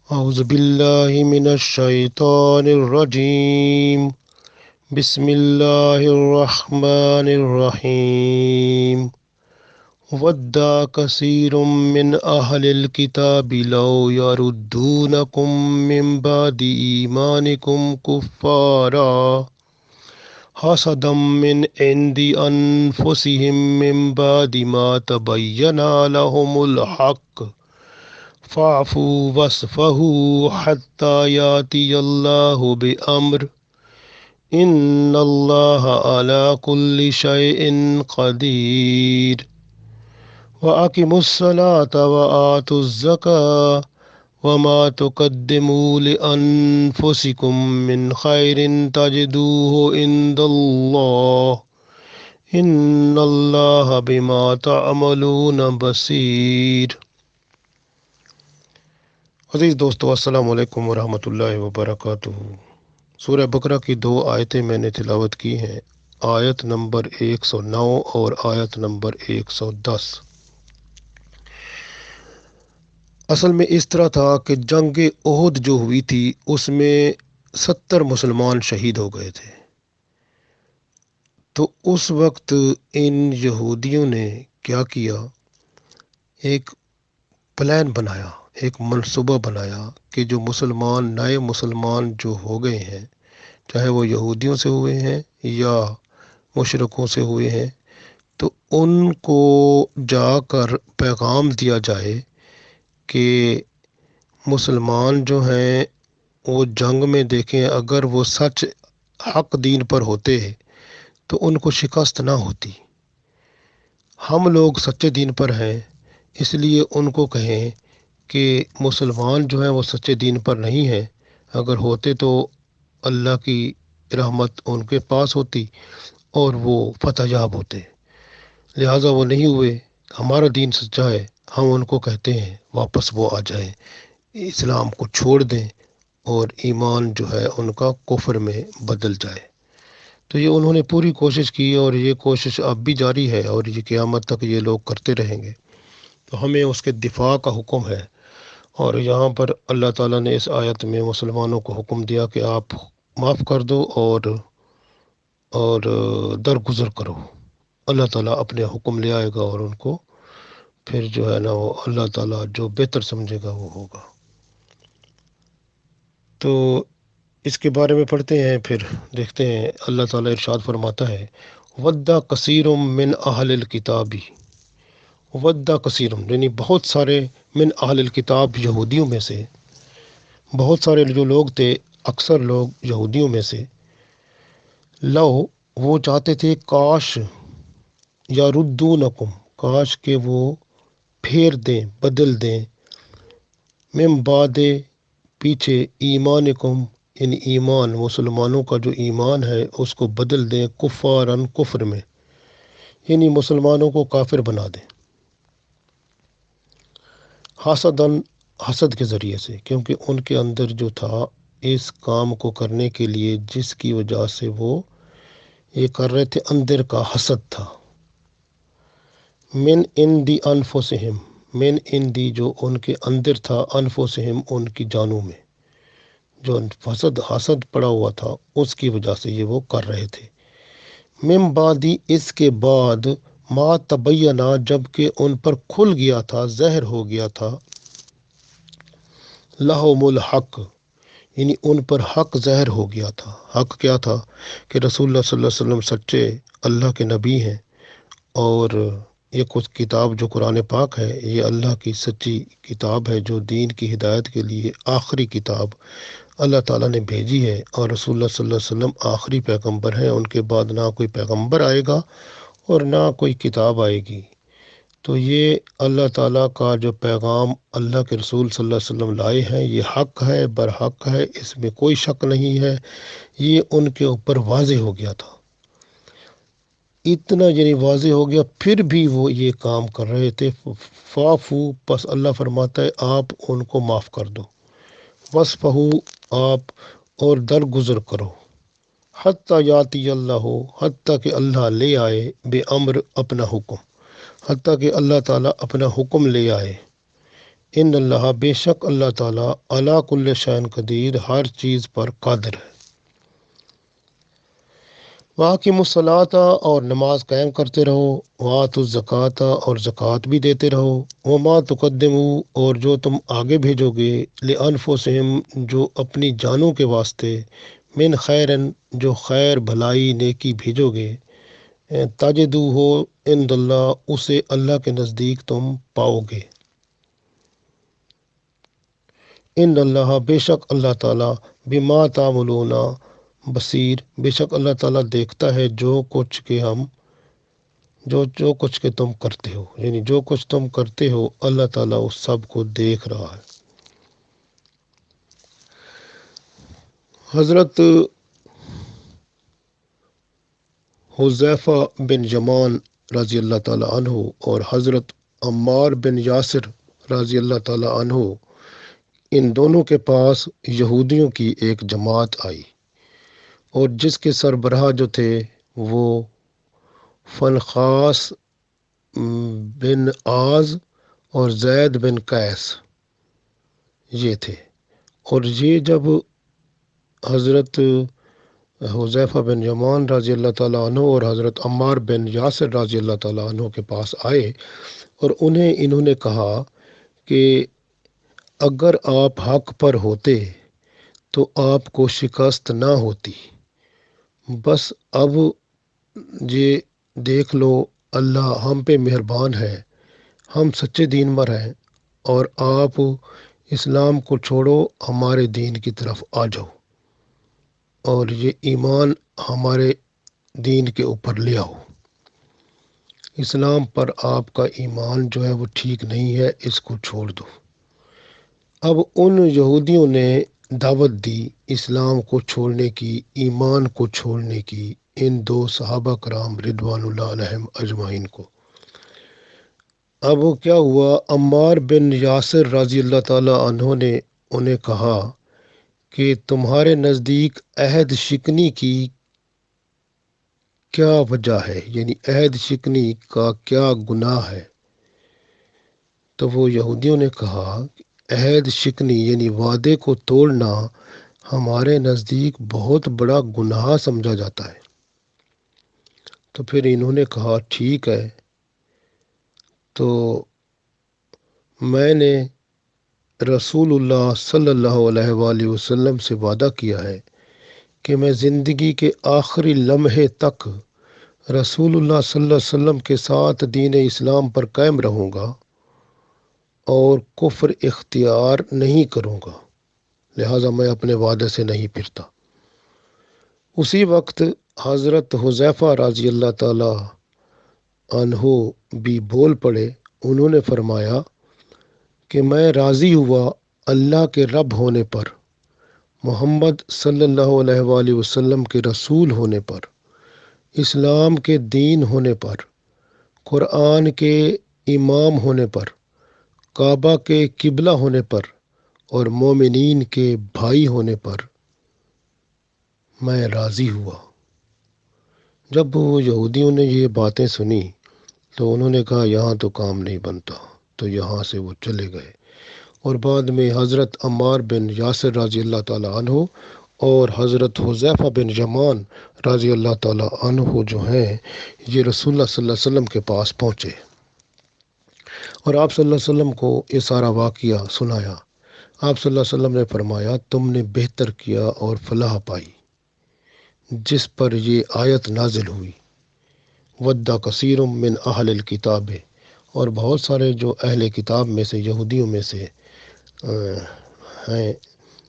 أعوذ بالله من الشيطان الرجيم. بسم الله الرحمن الرحيم. ود كثير من أهل الكتاب لو يردونكم من بعد إيمانكم كفارا حسدا من عند أنفسهم من بعد ما تبين لهم الحق فاعفوا واصفحوا حتى يأتي الله بأمر إن الله على كل شيء قدير وأقيموا الصلاة وآتوا الزكاة وما تقدموا لأنفسكم من خير تجدوه عند الله إن الله بما تعملون بصير. عزیز دوستو، السلام علیکم ورحمۃ اللہ وبرکاتہ۔ سورہ بقرہ کی 2 آیتیں میں نے تلاوت کی ہیں، آیت نمبر 109 اور آیت نمبر 110۔ اصل میں اس طرح تھا کہ جنگ احد جو ہوئی تھی اس میں 70 مسلمان شہید ہو گئے تھے۔ تو اس وقت ان یہودیوں نے کیا کیا، ایک پلان بنایا، ایک منصوبہ بنایا کہ جو مسلمان، نئے مسلمان جو ہو گئے ہیں، چاہے وہ یہودیوں سے ہوئے ہیں یا مشرکوں سے ہوئے ہیں، تو ان کو جا کر پیغام دیا جائے کہ مسلمان جو ہیں وہ جنگ میں دیکھیں، اگر وہ سچ حق دین پر ہوتے تو ان کو شکست نہ ہوتی۔ ہم لوگ سچے دین پر ہیں، اس لیے ان کو کہیں کہ مسلمان جو ہیں وہ سچے دین پر نہیں ہیں، اگر ہوتے تو اللہ کی رحمت ان کے پاس ہوتی اور وہ فتح یاب ہوتے، لہٰذا وہ نہیں ہوئے۔ ہمارا دین سچا ہے، ہم ان کو کہتے ہیں واپس وہ آ جائیں، اسلام کو چھوڑ دیں اور ایمان جو ہے ان کا کفر میں بدل جائے۔ تو یہ انہوں نے پوری کوشش کی اور یہ کوشش اب بھی جاری ہے اور یہ قیامت تک یہ لوگ کرتے رہیں گے۔ تو ہمیں اس کے دفاع کا حکم ہے، اور یہاں پر اللہ تعالیٰ نے اس آیت میں مسلمانوں کو حکم دیا کہ آپ معاف کر دو اور درگزر کرو۔ اللہ تعالیٰ اپنے حکم لے آئے گا اور ان کو پھر جو ہے نا وہ اللہ تعالیٰ جو بہتر سمجھے گا وہ ہوگا۔ تو اس کے بارے میں پڑھتے ہیں، پھر دیکھتے ہیں۔ اللہ تعالیٰ ارشاد فرماتا ہے، وَدَّ كَثِيرٌ مِّنْ أَهْلِ الْكِتَابِ، وَدَّ كَثِيرٌ یعنی بہت سارے، من اہل الکتاب یہودیوں میں سے، بہت سارے جو لوگ تھے، اکثر لوگ یہودیوں میں سے، لو وہ چاہتے تھے، کاش، یا ردونکم کاش کہ وہ پھیر دیں، بدل دیں، من بعد پیچھے، ایمانکم یعنی ایمان، مسلمانوں کا جو ایمان ہے اس کو بدل دیں، کفارن کفر میں، یعنی مسلمانوں کو کافر بنا دیں، حسدن حسد کے ذریعے سے، کیونکہ ان کے اندر جو تھا اس کام کو کرنے کے لیے جس کی وجہ سے وہ یہ کر رہے تھے، اندر کا حسد تھا۔ من اندی انفسہم، من اندی جو ان کے اندر تھا، انفسہم ان کی جانوں میں، جو حسد پڑا ہوا تھا اس کی وجہ سے یہ وہ کر رہے تھے۔ من بعدی اس کے بعد، ما تبینہ جب کہ ان پر کھل گیا تھا، ظاہر ہو گیا تھا، لہم الحق یعنی ان پر حق ظاہر ہو گیا تھا۔ حق کیا تھا کہ رسول اللہ صلی اللہ علیہ وسلم سچے اللہ کے نبی ہیں، اور یہ کچھ کتاب جو قرآن پاک ہے یہ اللہ کی سچی کتاب ہے جو دین کی ہدایت کے لیے آخری کتاب اللہ تعالیٰ نے بھیجی ہے، اور رسول اللہ صلی اللہ علیہ وسلم آخری پیغمبر ہیں، ان کے بعد نہ کوئی پیغمبر آئے گا اور نہ کوئی کتاب آئے گی۔ تو یہ اللہ تعالیٰ کا جو پیغام اللہ کے رسول صلی اللہ علیہ وسلم لائے ہیں یہ حق ہے، برحق ہے، اس میں کوئی شک نہیں ہے، یہ ان کے اوپر واضح ہو گیا تھا، اتنا یعنی واضح ہو گیا، پھر بھی وہ یہ کام کر رہے تھے۔ فاعفو پس اللہ فرماتا ہے آپ ان کو معاف کر دو، وصفحو آپ اور درگزر کرو، حتیٰ یاتی اللہ حتیٰ کہ اللہ لے آئے، بے امر اپنا حکم، حتیٰ کہ اللہ تعالیٰ اپنا حکم لے آئے، ان اللہ بے شک اللہ تعالیٰ علی کل شیء قدیر ہر چیز پر قادر ہے۔ وَأَقِیمُوا الصَّلَاةَ اور نماز قائم کرتے رہو، وَآتُوا الزَّکَاةَ اور زکوٰۃ بھی دیتے رہو، وَمَا تُقَدِّمُوا اور جو تم آگے بھیجو گے، لِأَنفُسِہِم جو اپنی جانوں کے واسطے، من خیرن جو خیر بھلائی نیکی بھیجو گے، تجدوہ عند اللہ اسے اللہ کے نزدیک تم پاؤ گے۔ ان اللہ بے شک اللہ تعالیٰ بما تعملون بصیر بے شک اللہ تعالیٰ دیکھتا ہے جو کچھ کہ تم کرتے ہو، یعنی جو کچھ تم کرتے ہو اللہ تعالیٰ اس سب کو دیکھ رہا ہے۔ حضرت حذیفہ بن یمان رضی اللہ تعالیٰ عنہ اور حضرت عمار بن یاسر رضی اللہ تعالیٰ عنہ، ان دونوں کے پاس یہودیوں کی ایک جماعت آئی، اور جس کے سربراہ جو تھے وہ فنخاس بن آز اور زید بن قیس یہ تھے۔ اور یہ جب حضرت حذیفہ بن یمان رضی اللہ تعالیٰ عنہ اور حضرت عمار بن یاسر رضی اللہ تعالیٰ عنہ کے پاس آئے، اور انہوں نے کہا کہ اگر آپ حق پر ہوتے تو آپ کو شکست نہ ہوتی، بس اب یہ دیکھ لو اللہ ہم پہ مہربان ہے، ہم سچے دین پر ہیں، اور آپ اسلام کو چھوڑو ہمارے دین کی طرف آ جاؤ، اور یہ ایمان ہمارے دین کے اوپر لے آؤ۔ اسلام پر آپ کا ایمان جو ہے وہ ٹھیک نہیں ہے، اس کو چھوڑ دو۔ اب ان یہودیوں نے دعوت دی اسلام کو چھوڑنے کی، ایمان کو چھوڑنے کی، ان دو صحابہ کرام رضوان اللہ علیہم اجمعین کو۔ اب کیا ہوا، عمار بن یاسر رضی اللہ تعالیٰ عنہ نے انہیں کہا کہ تمہارے نزدیک عہد شکنی کی کیا وجہ ہے، یعنی عہد شکنی کا کیا گناہ ہے؟ تو وہ یہودیوں نے کہا عہد شکنی یعنی وعدے کو توڑنا ہمارے نزدیک بہت بڑا گناہ سمجھا جاتا ہے۔ تو پھر انہوں نے کہا ٹھیک ہے، تو میں نے رسول اللہ صلی اللہ علیہ وآلہ وسلم سے وعدہ کیا ہے کہ میں زندگی کے آخری لمحے تک رسول اللہ صلی اللہ علیہ وسلم کے ساتھ دین اسلام پر قائم رہوں گا اور کفر اختیار نہیں کروں گا، لہٰذا میں اپنے وعدے سے نہیں پھرتا۔ اسی وقت حضرت حذیفہ رضی اللہ تعالی عنہ بھی بول پڑے، انہوں نے فرمایا کہ میں راضی ہوا اللہ کے رب ہونے پر، محمد صلی اللہ علیہ وآلہ وسلم کے رسول ہونے پر، اسلام کے دین ہونے پر، قرآن کے امام ہونے پر، کعبہ کے قبلہ ہونے پر، اور مومنین کے بھائی ہونے پر میں راضی ہوا۔ جب وہ یہودیوں نے یہ باتیں سنی تو انہوں نے کہا یہاں تو کام نہیں بنتا، تو یہاں سے وہ چلے گئے۔ اور بعد میں حضرت عمار بن یاسر رضی اللہ تعالیٰ عنہ اور حضرت حذیفہ بن یمان رضی اللہ تعالیٰ عنہ جو ہیں یہ رسول اللہ صلی اللہ علیہ وسلم کے پاس پہنچے، اور آپ صلی اللہ علیہ وسلم کو یہ سارا واقعہ سنایا۔ آپ صلی اللہ علیہ وسلم نے فرمایا تم نے بہتر کیا اور فلاح پائی، جس پر یہ آیت نازل ہوئی، ود کثیر من اہل الکتاب، اور بہت سارے جو اہل کتاب میں سے یہودیوں میں سے ہیں،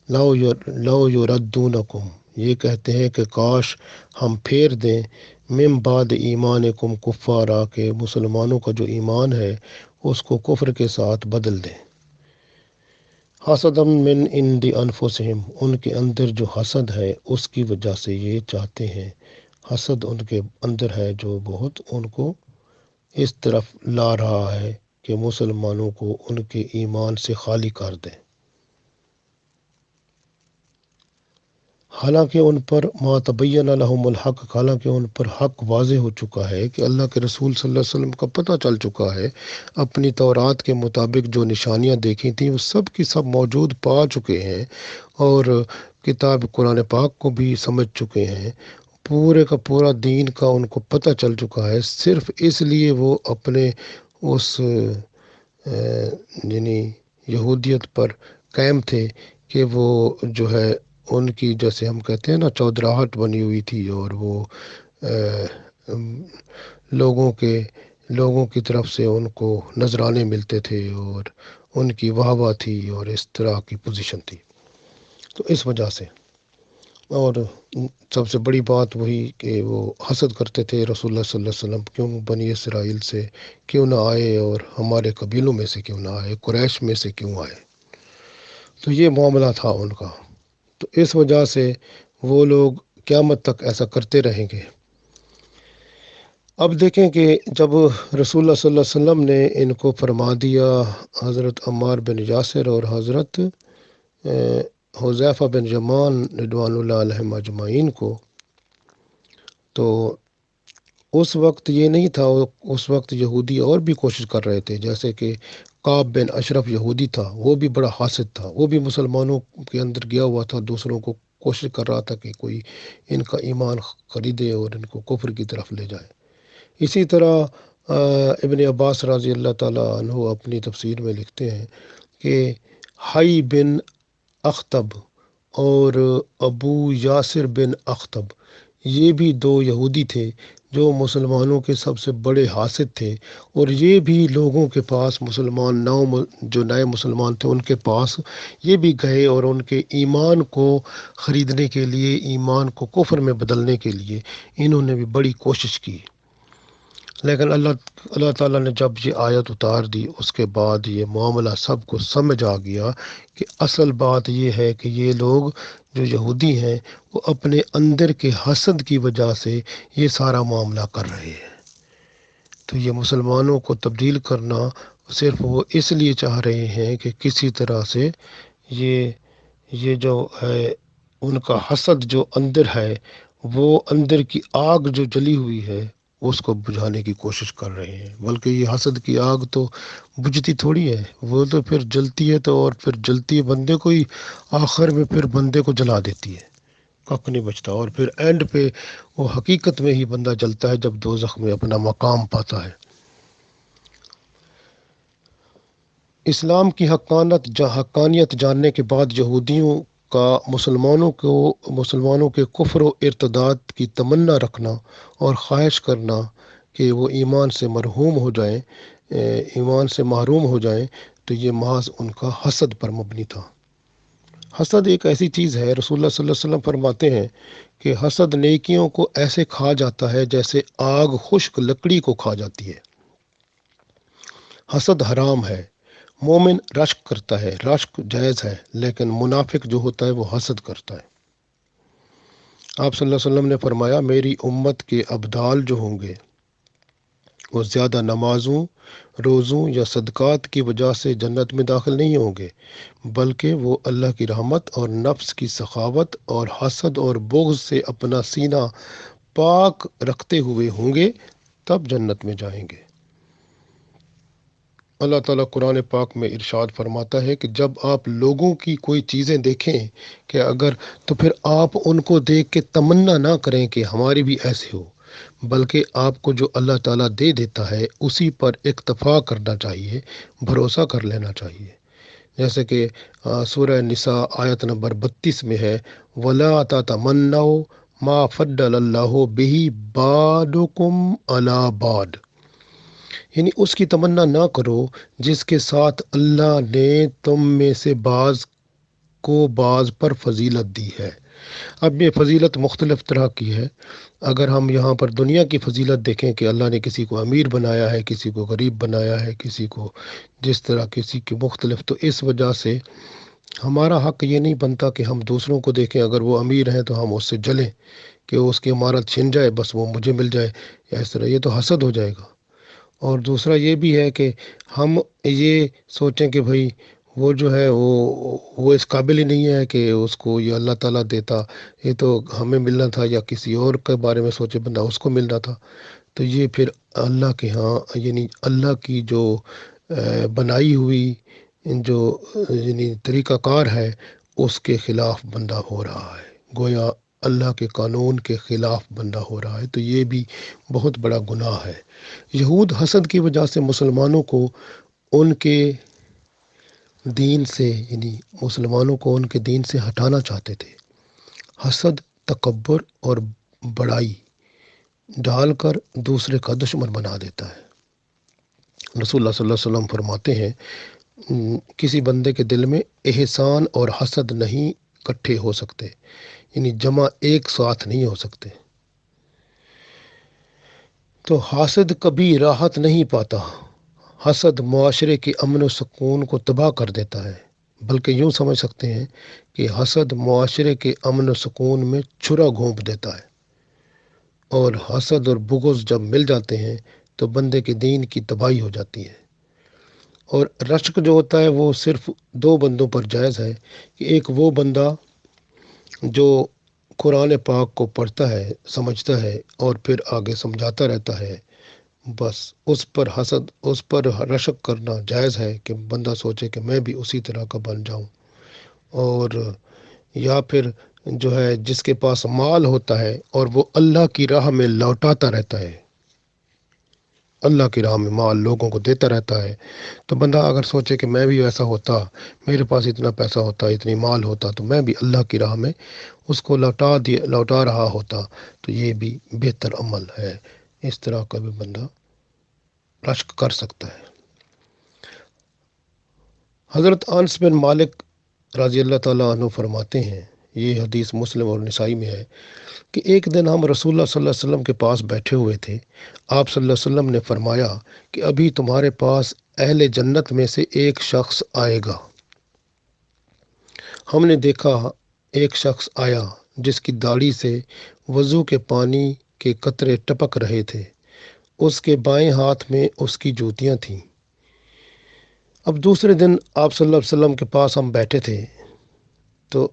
لو یردونکم یہ کہتے ہیں کہ کاش ہم پھیر دیں، من بعد ایمانکم کفارا کہ مسلمانوں کا جو ایمان ہے اس کو کفر کے ساتھ بدل دیں، حسدا من عند انفسہم ان کے اندر جو حسد ہے اس کی وجہ سے یہ چاہتے ہیں، حسد ان کے اندر ہے جو بہت ان کو اس طرف لا رہا ہے کہ مسلمانوں کو ان کے ایمان سے خالی کر دیں۔ حالانکہ ان پر ما تبین لہم الحق، حالانکہ ان پر حق واضح ہو چکا ہے کہ اللہ کے رسول صلی اللہ علیہ وسلم کا پتہ چل چکا ہے، اپنی تورات کے مطابق جو نشانیاں دیکھی تھیں وہ سب کی سب موجود پا چکے ہیں، اور کتاب قرآن پاک کو بھی سمجھ چکے ہیں، پورے کا پورا دین کا ان کو پتہ چل چکا ہے، صرف اس لیے وہ اپنے اس یعنی یہودیت پر قائم تھے کہ وہ جو ہے ان کی، جیسے ہم کہتے ہیں نا، چودراہٹ بنی ہوئی تھی، اور وہ لوگوں کی طرف سے ان کو نذرانے ملتے تھے، اور ان کی واہ واہ تھی، اور اس طرح کی پوزیشن تھی، تو اس وجہ سے۔ اور سب سے بڑی بات وہی کہ وہ حسد کرتے تھے رسول اللہ صلی اللہ علیہ وسلم، کیوں بنی اسرائیل سے کیوں نہ آئے، اور ہمارے قبیلوں میں سے کیوں نہ آئے، قریش میں سے کیوں آئے، تو یہ معاملہ تھا ان کا۔ تو اس وجہ سے وہ لوگ قیامت تک ایسا کرتے رہیں گے۔ اب دیکھیں کہ جب رسول اللہ صلی اللہ علیہ وسلم نے ان کو فرما دیا، حضرت عمار بن یاسر اور حضرت حذیفہ بن یمان رضوان اللہ علیہم اجمعین کو، تو اس وقت یہ نہیں تھا، اس وقت یہودی اور بھی کوشش کر رہے تھے، جیسے کہ کعب بن اشرف یہودی تھا، وہ بھی بڑا حاسد تھا، وہ بھی مسلمانوں کے اندر گیا ہوا تھا، دوسروں کو کوشش کر رہا تھا کہ کوئی ان کا ایمان خریدے اور ان کو کفر کی طرف لے جائے۔ اسی طرح ابن عباس رضی اللہ تعالیٰ عنہ اپنی تفسیر میں لکھتے ہیں کہ حی بن اخطب اور ابو یاسر بن اخطب، یہ بھی دو یہودی تھے جو مسلمانوں کے سب سے بڑے حاسد تھے، اور یہ بھی لوگوں کے پاس جو نئے مسلمان تھے ان کے پاس یہ بھی گئے، اور ان کے ایمان کو خریدنے کے لیے، ایمان کو کفر میں بدلنے کے لیے انہوں نے بھی بڑی کوشش کی، لیکن اللہ تعالیٰ نے جب یہ آیت اتار دی، اس کے بعد یہ معاملہ سب کو سمجھ آ گیا کہ اصل بات یہ ہے کہ یہ لوگ جو یہودی ہیں وہ اپنے اندر کے حسد کی وجہ سے یہ سارا معاملہ کر رہے ہیں۔ تو یہ مسلمانوں کو تبدیل کرنا صرف وہ اس لیے چاہ رہے ہیں کہ کسی طرح سے یہ جو ہے ان کا حسد جو اندر ہے، وہ اندر کی آگ جو جلی ہوئی ہے اس کو بجھانے کی کوشش کر رہے ہیں، بلکہ یہ حسد کی آگ تو بجھتی تھوڑی ہے، وہ تو پھر جلتی ہے، تو اور پھر جلتی ہے بندے کو ہی، آخر میں پھر بندے کو جلا دیتی ہے، کک نہیں بچتا، اور پھر اینڈ پہ وہ حقیقت میں ہی بندہ جلتا ہے جب دوزخ میں اپنا مقام پاتا ہے۔ اسلام کی حقانیت جاننے کے بعد یہودیوں کا مسلمانوں کے کفر و ارتداد کی تمنا رکھنا اور خواہش کرنا کہ وہ ایمان سے محروم ہو جائیں، تو یہ محض ان کا حسد پر مبنی تھا۔ حسد ایک ایسی چیز ہے، رسول اللہ صلی اللہ علیہ وسلم فرماتے ہیں کہ حسد نیکیوں کو ایسے کھا جاتا ہے جیسے آگ خشک لکڑی کو کھا جاتی ہے۔ حسد حرام ہے، مومن رشک کرتا ہے، رشک جائز ہے، لیکن منافق جو ہوتا ہے وہ حسد کرتا ہے۔ آپ صلی اللہ علیہ وسلم نے فرمایا، میری امت کے ابدال جو ہوں گے وہ زیادہ نمازوں، روزوں یا صدقات کی وجہ سے جنت میں داخل نہیں ہوں گے، بلکہ وہ اللہ کی رحمت اور نفس کی سخاوت اور حسد اور بغض سے اپنا سینہ پاک رکھتے ہوئے ہوں گے، تب جنت میں جائیں گے۔ اللہ تعالیٰ قرآن پاک میں ارشاد فرماتا ہے کہ جب آپ لوگوں کی کوئی چیزیں دیکھیں کہ تو پھر آپ ان کو دیکھ کے تمنا نہ کریں کہ ہماری بھی ایسے ہو، بلکہ آپ کو جو اللہ تعالیٰ دے دیتا ہے اسی پر اکتفا کرنا چاہیے، بھروسہ کر لینا چاہیے، جیسے کہ سورہ نساء آیت نمبر 32 میں ہے، وَلَا تَتَمَنَّوْا مَا فَضَّلَ اللَّهُ بِهِ بَعْضَكُمْ عَلَىٰ بَعْضٍ، یعنی اس کی تمنا نہ کرو جس کے ساتھ اللہ نے تم میں سے بعض کو بعض پر فضیلت دی ہے۔ اب یہ فضیلت مختلف طرح کی ہے، اگر ہم یہاں پر دنیا کی فضیلت دیکھیں کہ اللہ نے کسی کو امیر بنایا ہے، کسی کو غریب بنایا ہے، کسی کو جس طرح، کسی کی مختلف، تو اس وجہ سے ہمارا حق یہ نہیں بنتا کہ ہم دوسروں کو دیکھیں، اگر وہ امیر ہیں تو ہم اس سے جلیں کہ اس کی عمارت چھن جائے، بس وہ مجھے مل جائے، یا اس طرح، یہ تو حسد ہو جائے گا۔ اور دوسرا یہ بھی ہے کہ ہم یہ سوچیں کہ بھئی وہ جو ہے وہ اس قابل ہی نہیں ہے کہ اس کو یہ اللہ تعالیٰ دیتا، یہ تو ہمیں ملنا تھا یا کسی اور کے بارے میں سوچے بندہ اس کو ملنا تھا، تو یہ پھر اللہ کے ہاں یعنی اللہ کی جو بنائی ہوئی جو یعنی طریقہ کار ہے اس کے خلاف بندہ ہو رہا ہے، گویا اللہ کے قانون کے خلاف بندہ ہو رہا ہے، تو یہ بھی بہت بڑا گناہ ہے۔ یہود حسد کی وجہ سے مسلمانوں کو ان کے دین سے یعنی مسلمانوں کو ان کے دین سے ہٹانا چاہتے تھے۔ حسد تکبر اور بڑائی ڈال کر دوسرے کا دشمن بنا دیتا ہے۔ رسول اللہ صلی اللہ علیہ وسلم فرماتے ہیں کسی بندے کے دل میں احسان اور حسد نہیں اکٹھے ہو سکتے، یعنی جمع ایک ساتھ نہیں ہو سکتے۔ تو حاسد کبھی راحت نہیں پاتا، حسد معاشرے کے امن و سکون کو تباہ کر دیتا ہے، بلکہ یوں سمجھ سکتے ہیں کہ حسد معاشرے کے امن و سکون میں چھرا گھونپ دیتا ہے، اور حسد اور بغض جب مل جاتے ہیں تو بندے کے دین کی تباہی ہو جاتی ہے۔ اور رشک جو ہوتا ہے وہ صرف دو بندوں پر جائز ہے کہ ایک وہ بندہ جو قرآن پاک کو پڑھتا ہے سمجھتا ہے اور پھر آگے سمجھاتا رہتا ہے، بس اس پر رشک کرنا جائز ہے کہ بندہ سوچے کہ میں بھی اسی طرح کا بن جاؤں، اور یا پھر جو ہے جس کے پاس مال ہوتا ہے اور وہ اللہ کی راہ میں لوٹاتا رہتا ہے، اللہ کی راہ میں مال لوگوں کو دیتا رہتا ہے، تو بندہ اگر سوچے کہ میں بھی ایسا ہوتا، میرے پاس اتنا پیسہ ہوتا، اتنی مال ہوتا، تو میں بھی اللہ کی راہ میں اس کو لوٹا رہا ہوتا، تو یہ بھی بہتر عمل ہے۔ اس طرح کا بھی بندہ رشک کر سکتا ہے۔ حضرت انس بن مالک رضی اللہ تعالیٰ عنہ فرماتے ہیں، یہ حدیث مسلم اور نسائی میں ہے، کہ ایک دن ہم رسول اللہ صلی اللہ علیہ وسلم کے پاس بیٹھے ہوئے تھے، آپ صلی اللہ علیہ وسلم نے فرمایا کہ ابھی تمہارے پاس اہل جنت میں سے ایک شخص آئے گا۔ ہم نے دیکھا ایک شخص آیا جس کی داڑھی سے وضو کے پانی کے قطرے ٹپک رہے تھے، اس کے بائیں ہاتھ میں اس کی جوتیاں تھیں۔ اب دوسرے دن آپ صلی اللہ علیہ وسلم کے پاس ہم بیٹھے تھے، تو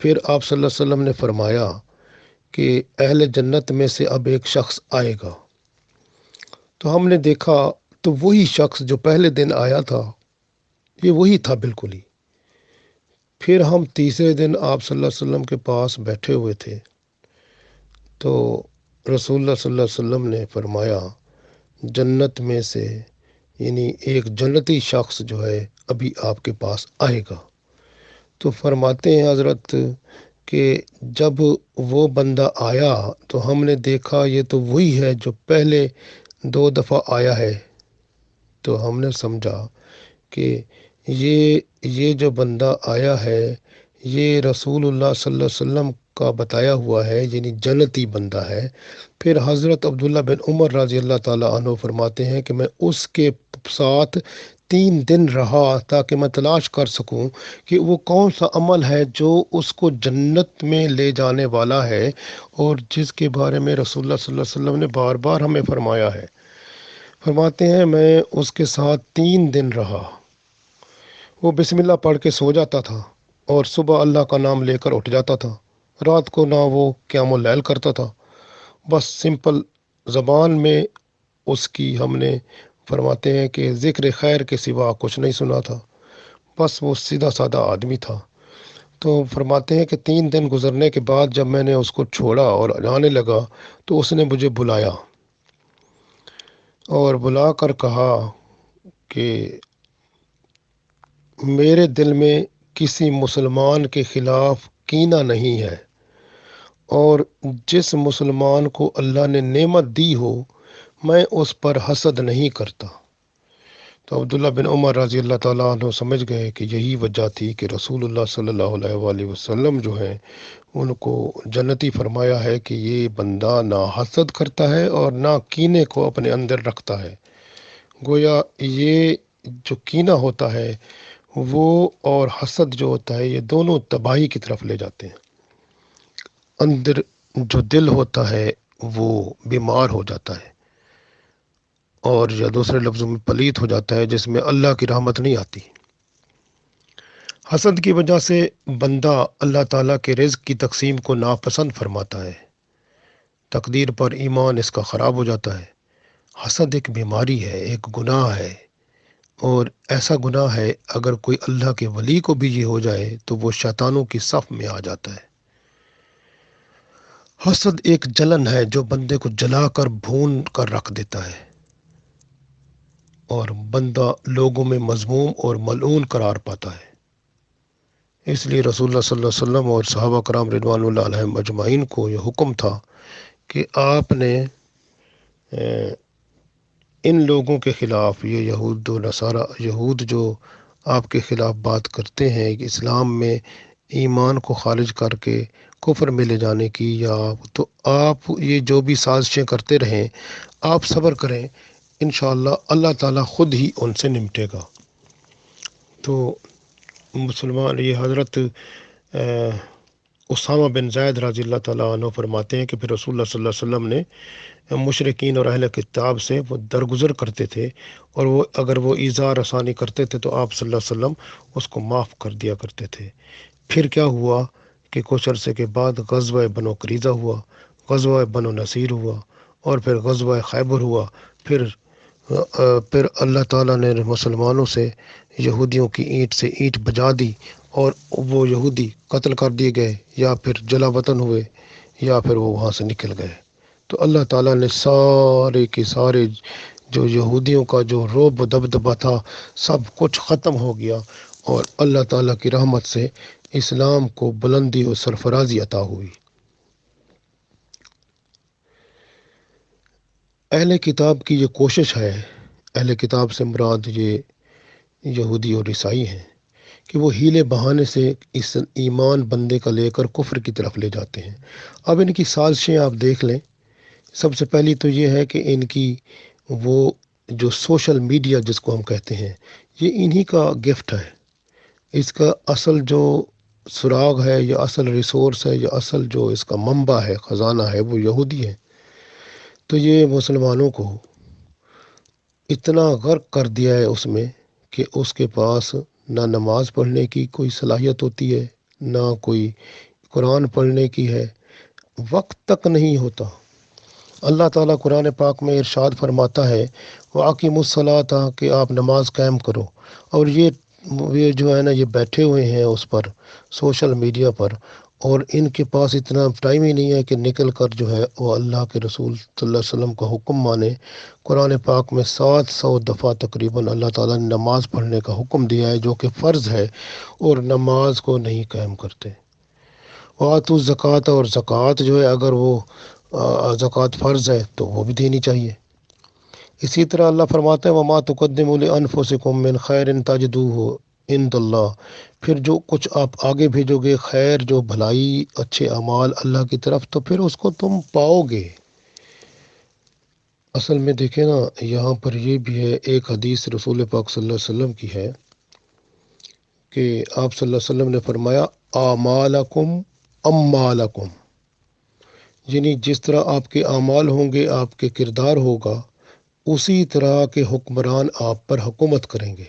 پھر آپ صلی اللہ علیہ وسلم نے فرمایا کہ اہل جنت میں سے اب ایک شخص آئے گا۔ تو ہم نے دیکھا تو وہی شخص جو پہلے دن آیا تھا، یہ وہی تھا بالکل ہی۔ پھر ہم تیسرے دن آپ صلی اللہ علیہ وسلم کے پاس بیٹھے ہوئے تھے، تو رسول اللہ صلی اللہ علیہ وسلم نے فرمایا جنت میں سے یعنی ایک جنتی شخص جو ہے ابھی آپ کے پاس آئے گا۔ تو فرماتے ہیں حضرت کہ جب وہ بندہ آیا تو ہم نے دیکھا یہ تو وہی ہے جو پہلے 2 دفعہ آیا ہے، تو ہم نے سمجھا کہ یہ جو بندہ آیا ہے یہ رسول اللہ صلی اللہ علیہ وسلم کا بتایا ہوا ہے، یعنی جنتی بندہ ہے۔ پھر حضرت عبداللہ بن عمر رضی اللہ تعالیٰ عنہ فرماتے ہیں کہ میں اس کے ساتھ 3 دن رہا تاکہ میں تلاش کر سکوں کہ وہ کون سا عمل ہے جو اس کو جنت میں لے جانے والا ہے، اور جس کے بارے میں رسول اللہ صلی اللہ علیہ وسلم نے بار بار ہمیں فرمایا ہے۔ فرماتے ہیں میں اس کے ساتھ 3 دن رہا، وہ بسم اللہ پڑھ کے سو جاتا تھا اور صبح اللہ کا نام لے کر اٹھ جاتا تھا، رات کو نہ وہ قیام اللیل کرتا تھا، بس سمپل زبان میں اس کی ہم نے فرماتے ہیں کہ ذکر خیر کے سوا کچھ نہیں سنا تھا، بس وہ سیدھا سادہ آدمی تھا۔ تو فرماتے ہیں کہ 3 دن گزرنے کے بعد جب میں نے اس کو چھوڑا اور جانے لگا تو اس نے مجھے بلایا اور بلا کر کہا کہ میرے دل میں کسی مسلمان کے خلاف کینہ نہیں ہے، اور جس مسلمان کو اللہ نے نعمت دی ہو میں اس پر حسد نہیں کرتا۔ تو عبداللہ بن عمر رضی اللہ تعالیٰ عنہ سمجھ گئے کہ یہی وجہ تھی کہ رسول اللہ صلی اللہ علیہ وآلہ وسلم جو ہیں ان کو جنتی فرمایا ہے کہ یہ بندہ نہ حسد کرتا ہے اور نہ کینے کو اپنے اندر رکھتا ہے۔ گویا یہ جو کینہ ہوتا ہے وہ اور حسد جو ہوتا ہے یہ دونوں تباہی کی طرف لے جاتے ہیں۔ اندر جو دل ہوتا ہے وہ بیمار ہو جاتا ہے، اور یا دوسرے لفظوں میں پلیت ہو جاتا ہے، جس میں اللہ کی رحمت نہیں آتی۔ حسد کی وجہ سے بندہ اللہ تعالیٰ کے رزق کی تقسیم کو ناپسند فرماتا ہے، تقدیر پر ایمان اس کا خراب ہو جاتا ہے۔ حسد ایک بیماری ہے، ایک گناہ ہے، اور ایسا گناہ ہے اگر کوئی اللہ کے ولی کو بھی یہ ہو جائے تو وہ شیطانوں کی صف میں آ جاتا ہے۔ حسد ایک جلن ہے جو بندے کو جلا کر بھون کر رکھ دیتا ہے، اور بندہ لوگوں میں مذموم اور ملعون قرار پاتا ہے۔ اس لیے رسول اللہ صلی اللہ علیہ وسلم اور صحابہ کرام رضوان اللہ علیہم اجمعین کو یہ حکم تھا کہ آپ نے ان لوگوں کے خلاف، یہ یہود و نصارہ، یہود جو آپ کے خلاف بات کرتے ہیں کہ اسلام میں ایمان کو خارج کر کے کفر میں لے جانے کی، یا تو آپ یہ جو بھی سازشیں کرتے رہیں، آپ صبر کریں، انشاءاللہ اللہ تعالیٰ خود ہی ان سے نمٹے گا۔ تو مسلمان یہ حضرت اسامہ بن زید رضی اللہ تعالیٰ عنہ فرماتے ہیں کہ پھر رسول اللہ صلی اللہ علیہ وسلم نے مشرکین اور اہل کتاب سے وہ درگزر کرتے تھے، اور وہ اگر وہ ایذا رسانی کرتے تھے تو آپ صلی اللہ علیہ وسلم اس کو معاف کر دیا کرتے تھے۔ پھر کیا ہوا کہ کچھ عرصے کے بعد غزوہ بنو قریظہ ہوا، غزوہ بنو نصیر ہوا، اور پھر غزوہ خیبر ہوا۔ پھر اللہ تعالیٰ نے مسلمانوں سے یہودیوں کی اینٹ سے اینٹ بجا دی، اور وہ یہودی قتل کر دیے گئے، یا پھر جلا وطن ہوئے، یا پھر وہ وہاں سے نکل گئے۔ تو اللہ تعالیٰ نے سارے کے سارے جو یہودیوں کا جو رعب و دبدبہ تھا سب کچھ ختم ہو گیا، اور اللہ تعالیٰ کی رحمت سے اسلام کو بلندی و سرفرازی عطا ہوئی۔ اہل کتاب کی یہ کوشش ہے، اہل کتاب سے مراد یہ یہودی اور عیسائی ہیں، کہ وہ ہیلے بہانے سے اس ایمان بندے کا لے کر کفر کی طرف لے جاتے ہیں۔ اب ان کی سازشیں آپ دیکھ لیں۔ سب سے پہلی تو یہ ہے کہ ان کی وہ جو سوشل میڈیا جس کو ہم کہتے ہیں، یہ انہی کا گفٹ ہے۔ اس کا اصل جو سراغ ہے، یا اصل ریسورس ہے، یا اصل جو اس کا منبع ہے، خزانہ ہے، وہ یہودی ہے۔ تو یہ مسلمانوں کو اتنا غرق کر دیا ہے اس میں کہ اس کے پاس نہ نماز پڑھنے کی کوئی صلاحیت ہوتی ہے، نہ کوئی قرآن پڑھنے کی ہے، وقت تک نہیں ہوتا۔ اللہ تعالیٰ قرآن پاک میں ارشاد فرماتا ہے وَأَقِیمُوا الصَّلَاةَ کہ آپ نماز قائم کرو، اور یہ جو ہے نا، یہ بیٹھے ہوئے ہیں اس پر، سوشل میڈیا پر، اور ان کے پاس اتنا ٹائم ہی نہیں ہے کہ نکل کر جو ہے وہ اللہ کے رسول صلی اللہ علیہ وسلم کا حکم مانے۔ قرآن پاک میں 700 دفعہ تقریباً اللہ تعالیٰ نے نماز پڑھنے کا حکم دیا ہے، جو کہ فرض ہے، اور نماز کو نہیں قائم کرتے۔ وَآتُوا الزَّکَاةَ اور زکوٰۃ جو ہے، اگر وہ زکوٰۃ فرض ہے تو وہ بھی دینی چاہیے۔ اسی طرح اللہ فرماتا ہے وَمَا تُقَدِّمُوا لِأَنفُسِكُم مِّن خَيْرٍ تَجِدُوهُ عِندَ اللَّهِ پھر جو کچھ آپ آگے بھیجو گے خیر، جو بھلائی، اچھے اعمال اللہ کی طرف، تو پھر اس کو تم پاؤ گے۔ اصل میں دیکھیں نا، یہاں پر یہ بھی ہے، ایک حدیث رسول پاک صلی اللہ علیہ وسلم کی ہے کہ آپ صلی اللہ علیہ وسلم نے فرمایا اعمالکم اموالکم، یعنی جس طرح آپ کے اعمال ہوں گے، آپ کے کردار ہوگا، اسی طرح کے حکمران آپ پر حکومت کریں گے۔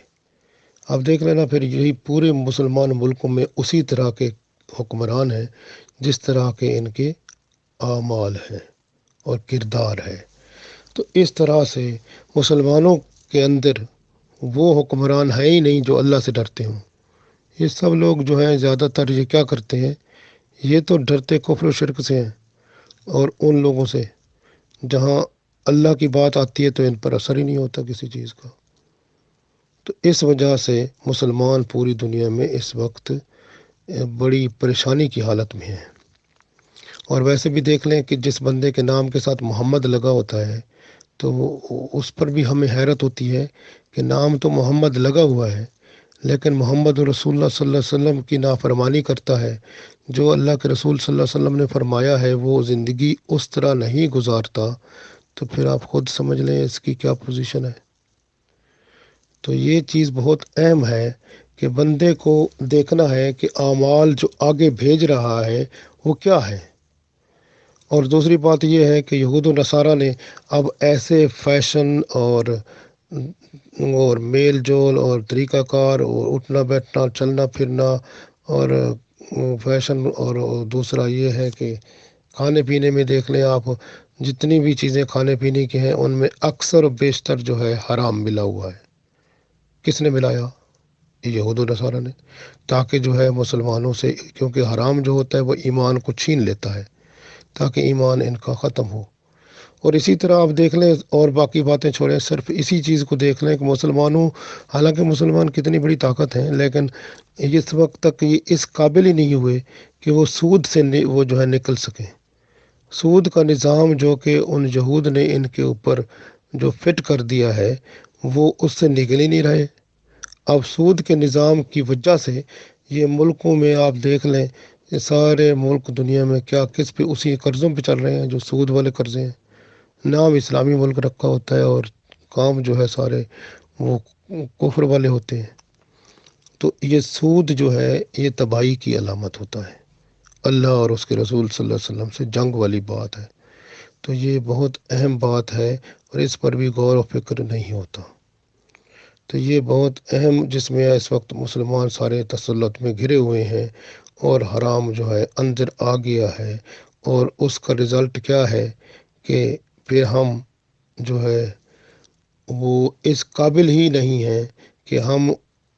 آپ دیکھ لینا، پھر یہی پورے مسلمان ملکوں میں اسی طرح کے حکمران ہیں جس طرح کے ان کے اعمال ہیں اور کردار ہے۔ تو اس طرح سے مسلمانوں کے اندر وہ حکمران ہیں ہی نہیں جو اللہ سے ڈرتے ہوں۔ یہ سب لوگ جو ہیں زیادہ تر یہ کیا کرتے ہیں، یہ تو ڈرتے کفر و شرک سے ہیں، اور ان لوگوں سے جہاں اللہ کی بات آتی ہے تو ان پر اثر ہی نہیں ہوتا کسی چیز کا۔ تو اس وجہ سے مسلمان پوری دنیا میں اس وقت بڑی پریشانی کی حالت میں ہیں۔ اور ویسے بھی دیکھ لیں کہ جس بندے کے نام کے ساتھ محمد لگا ہوتا ہے تو اس پر بھی ہمیں حیرت ہوتی ہے کہ نام تو محمد لگا ہوا ہے، لیکن محمد رسول اللہ صلی اللہ علیہ وسلم کی نافرمانی کرتا ہے۔ جو اللہ کے رسول صلی اللہ علیہ وسلم نے فرمایا ہے وہ زندگی اس طرح نہیں گزارتا، تو پھر آپ خود سمجھ لیں اس کی کیا پوزیشن ہے۔ تو یہ چیز بہت اہم ہے کہ بندے کو دیکھنا ہے کہ اعمال جو آگے بھیج رہا ہے وہ کیا ہے۔ اور دوسری بات یہ ہے کہ یہود و نصارہ نے اب ایسے فیشن اور اور میل جول اور طریقہ کار اور اٹھنا بیٹھنا چلنا پھرنا اور فیشن، اور دوسرا یہ ہے کہ کھانے پینے میں دیکھ لیں آپ، جتنی بھی چیزیں کھانے پینے کی ہیں ان میں اکثر و بیشتر جو ہے حرام ملا ہوا ہے۔ کس نے ملایا؟ یہود و نصارہ نے، تاکہ جو ہے مسلمانوں سے، کیونکہ حرام جو ہوتا ہے وہ ایمان کو چھین لیتا ہے، تاکہ ایمان ان کا ختم ہو۔ اور اسی طرح آپ دیکھ لیں، اور باقی باتیں چھوڑیں، صرف اسی چیز کو دیکھ لیں کہ مسلمانوں، حالانکہ مسلمان کتنی بڑی طاقت ہیں، لیکن اس وقت تک یہ اس قابل ہی نہیں ہوئے کہ وہ سود سے وہ جو ہے نکل سکیں۔ سود کا نظام جو کہ ان یہود نے ان کے اوپر جو فٹ کر دیا ہے، وہ اس سے نکل ہی نہیں رہے۔ اب سود کے نظام کی وجہ سے یہ ملکوں میں آپ دیکھ لیں، یہ سارے ملک دنیا میں کیا کس پہ، اسی قرضوں پہ چل رہے ہیں جو سود والے قرضے ہیں۔ نام اسلامی ملک رکھا ہوتا ہے اور کام جو ہے سارے وہ کفر والے ہوتے ہیں۔ تو یہ سود جو ہے یہ تباہی کی علامت ہوتا ہے، اللہ اور اس کے رسول صلی اللہ علیہ وسلم سے جنگ والی بات ہے۔ تو یہ بہت اہم بات ہے اور اس پر بھی غور و فکر نہیں ہوتا۔ تو یہ بہت اہم، جس میں اس وقت مسلمان سارے تسلط میں گھرے ہوئے ہیں اور حرام جو ہے اندر آ گیا ہے، اور اس کا رزلٹ کیا ہے کہ پھر ہم جو ہے وہ اس قابل ہی نہیں ہیں کہ ہم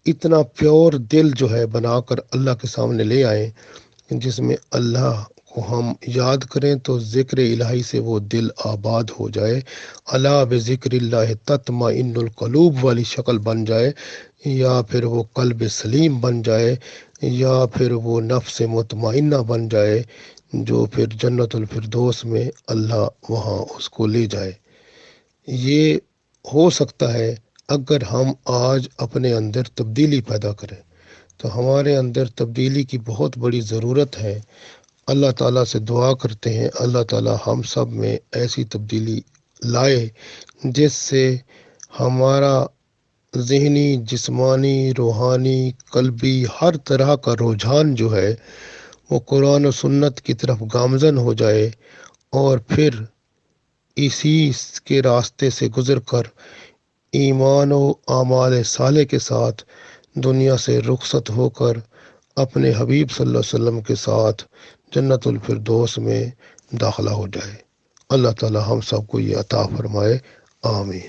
اتنا پیور دل جو ہے بنا کر اللہ کے سامنے لے آئیں، جس میں اللہ کو ہم یاد کریں تو ذکر الہی سے وہ دل آباد ہو جائے، الا بذکر اللہ تطمئن القلوب والی شکل بن جائے، یا پھر وہ قلب سلیم بن جائے، یا پھر وہ نفس مطمئنہ بن جائے، جو پھر جنت الفردوس میں اللہ وہاں اس کو لے جائے۔ یہ ہو سکتا ہے اگر ہم آج اپنے اندر تبدیلی پیدا کریں، تو ہمارے اندر تبدیلی کی بہت بڑی ضرورت ہے۔ اللہ تعالیٰ سے دعا کرتے ہیں اللہ تعالیٰ ہم سب میں ایسی تبدیلی لائے جس سے ہمارا ذہنی، جسمانی، روحانی، قلبی ہر طرح کا رجحان جو ہے وہ قرآن و سنت کی طرف گامزن ہو جائے، اور پھر اسی کے راستے سے گزر کر ایمان و اعمال صالح کے ساتھ دنیا سے رخصت ہو کر اپنے حبیب صلی اللہ علیہ وسلم کے ساتھ جنت الفردوس میں داخلہ ہو جائے۔ اللہ تعالی ہم سب کو یہ عطا فرمائے، آمین۔